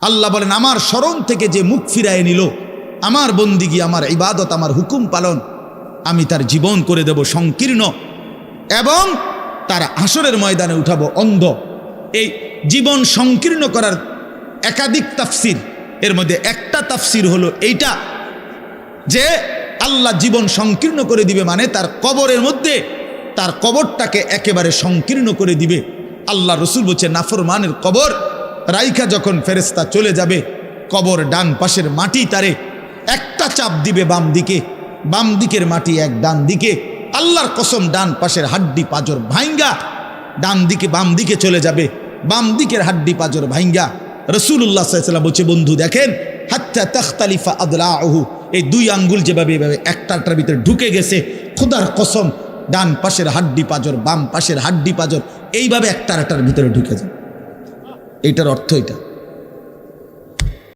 আল্লাহ বলেন আমার শরণ থেকে যে মুখ ফিরায় নিল, আমার বন্দিগি, আমার ইবাদত, আমার হুকুম পালন, আমি তার জীবন করে দেব সংকীর্ণ এবং তার হাসরের ময়দানে উঠাবো অন্ধ। এই জীবন সংকীর্ণ করার একাধিক তাফসির, এর মধ্যে একটা তাফসির হলো এইটা যে আল্লাহ জীবন সংকীর্ণ করে দিবে মানে তার কবরের মধ্যে তার কবরটাকে একেবারে সংকীর্ণ করে দিবে। আল্লাহ রসুল বলছে নাফরমানের কবর রাইখা যখন ফেরেশতা চলে যাবে, কবর ডান পাশের মাটি তারে একটা চাপ দিবে বাম দিকে, বাম দিকের মাটি এক ডান দিকে, আল্লাহর কসম ডান পাশের হাড্ডি পাঁজর ভাইঙ্গা ডান দিকে বাম দিকে চলে যাবে, বাম দিকের হাড্ডি পাঁজর ভাইঙ্গা। রাসূলুল্লাহ সাল্লাল্লাহু আলাইহি ওয়াসাল্লাম বলছে বন্ধু দেখেন হাত্তা তাখতালিফা আদলাউহু, এই দুই আঙ্গুল যেভাবে এভাবে একটার ভিতরে ঢুকে গেছে, খোদার কসম ডান পাশের হাড্ডি পাঁজর বাম পাশের হাড্ডি পাঁজর এইভাবে একটার ভিতরে ঢুকে যায়। এইটার অর্থ এটা।